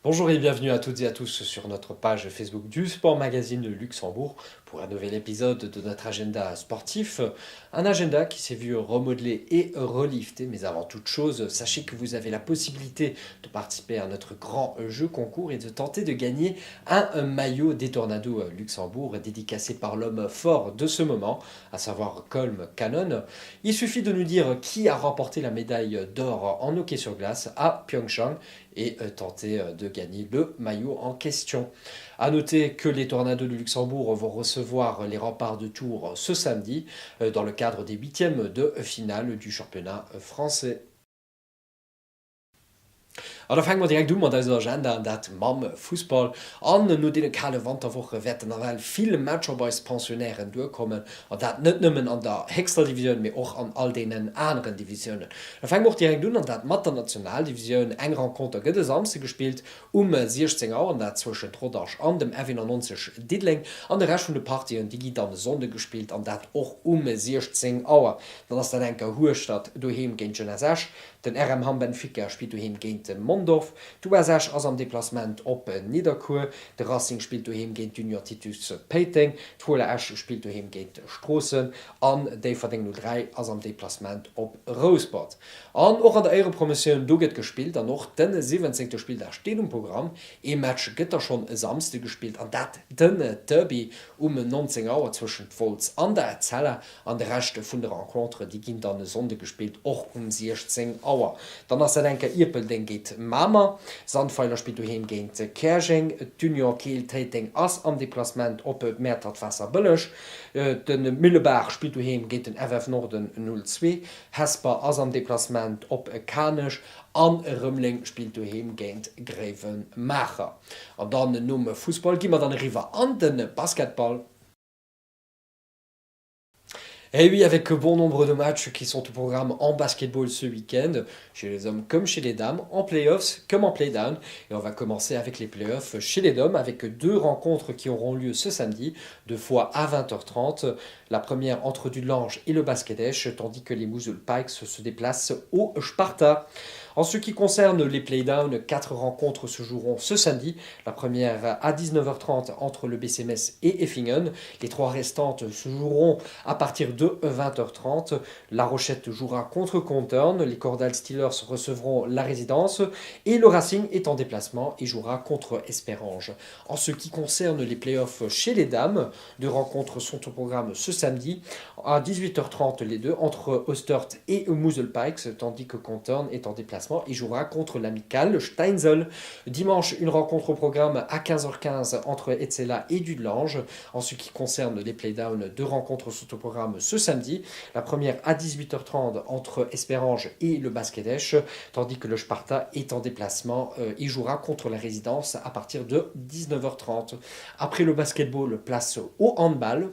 Bonjour et bienvenue à toutes et à tous sur notre page Facebook du Sport Magazine de Luxembourg pour un nouvel épisode de notre agenda sportif. Un agenda qui s'est vu remodelé et relifté, mais avant toute chose, sachez que vous avez la possibilité de participer à notre grand jeu concours et de tenter de gagner un maillot des Tornados Luxembourg dédicacé par l'homme fort de ce moment, à savoir Colm Cannon. Il suffit de nous dire qui a remporté la médaille d'or en hockey sur glace à Pyeongchang et tenter de gagner le maillot en question. A noter que les Tornados de Luxembourg vont recevoir les remparts de Tours ce samedi dans le cadre des huitièmes de finale du championnat français. Aber da fangen wir direkt an dieser Agenda an dat mam Fußball an no de kale Wanderwoche wetten well viele Matscher bei Pensionären durchkommen an dat net nëmmen an der Hexterdivision mir och an all denen anderen Divisionen. Da fang auch direkt an dat mat der Nationaldivision eng Konter gëtte samse gespielt 16 Auer an dazwischen Trodach an dem F 90 Didling an der Rech vu de Partien die gi an de Sonde gespielt an dat och 16 Auer. Dan ass der enker Ruhestadt do hem géint Genach, den RM Ham Benfica spielt du hem géint den Mondorf, du sech ass am Deplacement op Niederkur, de Racing spielt du hem géint Junior Titus Peting, d'Hole Esch spielt du hem géint Strossen, an déi verding 03 ass am Deplacement op Rosebud. An och an der Eure Promissionioun do gët gespielt, an noch den 17. Spiel der Stedenprogramm, e Match gëtt schon samste gespielt, an dat dënne Derby 19 Auer zwischen Volz an der Zeller an der Rechte vun der Rencontre, die ginn an de Sonde gespielt och 16 Auer. Dann ass er enke Irpel den geht Mama, Sandpfeiler spielt du hem géint Kerching, Junior Kiel Tating ass am Deplacement op et Meer dat Wasser bëllech, den Mülleberg spielt du hem géint den FF Norden 02, Hesper ass am Deplacement op Kanech, an Rëmling spielt du hem géint Greven Macher. An dann Numme Fußball gimmer dann River an den Basketball. Et oui, avec bon nombre de matchs qui sont au programme en basketball ce week-end, chez les hommes comme chez les dames, en playoffs comme en play-down. Et on va commencer avec les playoffs chez les hommes, avec deux rencontres qui auront lieu ce samedi, deux fois à 20h30. La première entre Dudelange et le Baskedesh, tandis que les Mouzul Pikes se déplacent au Sparta. En ce qui concerne les playdowns, 4 rencontres se joueront ce samedi. La première à 19h30 entre le BCMS et Effingen. Les 3 restantes se joueront à partir de 20h30. La Rochette jouera contre Compton. Les Cordal Steelers recevront la résidence. Et le Racing est en déplacement et jouera contre Espérange. En ce qui concerne les playoffs chez les dames, 2 rencontres sont au programme ce samedi. À 18h30 les deux entre Ostert et Mouzul Pikes, tandis que Compton est en déplacement. Il jouera contre l'amical Steinzel. Dimanche, une rencontre au programme à 15h15 entre Etzela et Dudelange. En ce qui concerne les playdowns, 2 rencontres sont au programme ce samedi. La première à 18h30 entre Espérange et le Baskedesh, tandis que le Sparta est en déplacement. Il jouera contre la résidence à partir de 19h30. Après le basketball, place au handball.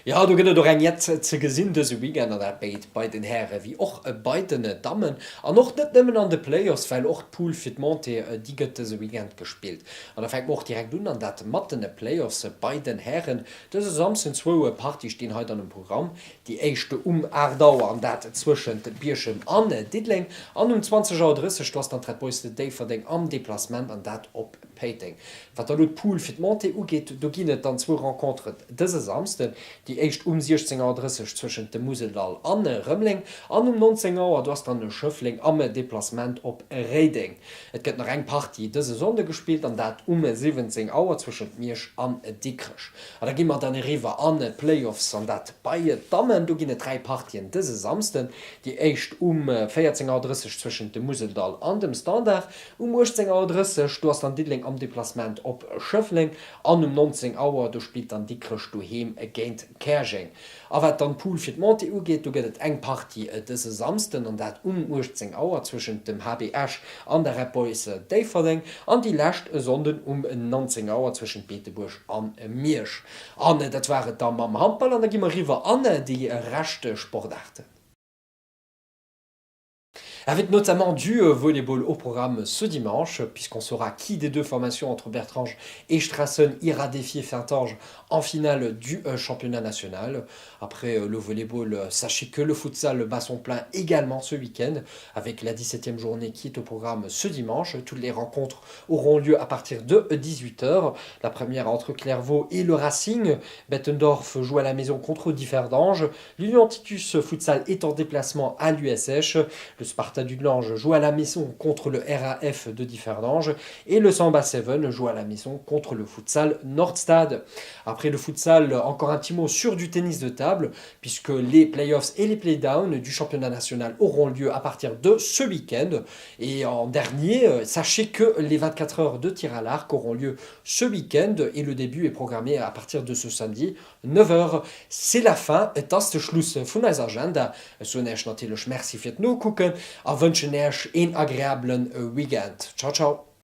Ja, du gënne do eng jet ze gesinn dese Weekend an der Beit bei den Herre wie och bei den Dammmen an noch net nëmmen an de Players weil och Pool fir Monte die gëtt se Weekend gespielt. An der fäg och direkt dun an dat mattene Players bei den Herren dëse samsen zwoe Party stehen heute an dem Programm, die éischchte Ardauer an dat zwischenschen de Bierschen an Didling an 20:30 Schloss an Trepoiste Day verdeng am Deplacement an dat op Peting. Wat der Pool fir Monte ugeet, do ginnet dann 2 Rencontre dëse samsten, die echt 16:30 zwischen dem Museldal an Rëmling an 19 Auer du hast an den Schëffling am Deplacement op Reding. Et gëtt nach eng Party dëse Sonde gespielt an dat 17 Auer zwischen Miersch an Dickrech. Da gimmer dann River an Playoffs an dat Baie Dammmen du ginne 3 Partien dëse samsten, die echt 14:30 zwischen dem Museldal an dem Standard 18:30 du hast an Didling am Deplacement op Schëffling an 19 Auer du spielt an Dickrech du hem géint Kerching. Awer dann Pool fir Monte ugeet, du gëtt eng Party dëse samsten an dat 18 Auer zwischen dem HBH an der Repoise Daverding an die Lächt sonden 19 Auer zwischen Peterburg an Miersch. An dat waret dann am Handball an der gimmer River an die rechte Sportarte. Avec notamment du volleyball au programme ce dimanche, puisqu'on saura qui des deux formations entre Bertrange et Strassen ira défier Fintange en finale du championnat national. Après le volleyball, sachez que le futsal bat son plein également ce week-end, avec la 17e journée qui est au programme ce dimanche. Toutes les rencontres auront lieu à partir de 18h. La première entre Clairvaux et le Racing. Bettendorf joue à la maison contre Differdange. L'Union Titus Futsal est en déplacement à l'USH. Le Sparta Dudelange joue à la maison contre le RAF de Differdange. Et le Samba 7 joue à la maison contre le futsal Nordstad. Après le futsal, encore un petit mot sur du tennis de table, puisque les playoffs et les playdowns du championnat national auront lieu à partir de ce week-end. Et en dernier, sachez que les 24 heures de tir à l'arc auront lieu ce week-end et le début est programmé à partir de ce samedi, 9h. C'est la fin, das ist Schluss von unserer Agenda. So nächst natürlich merci fürs Gucken. Ich wünsche euch einen agreeablen Weekend. Ciao, ciao.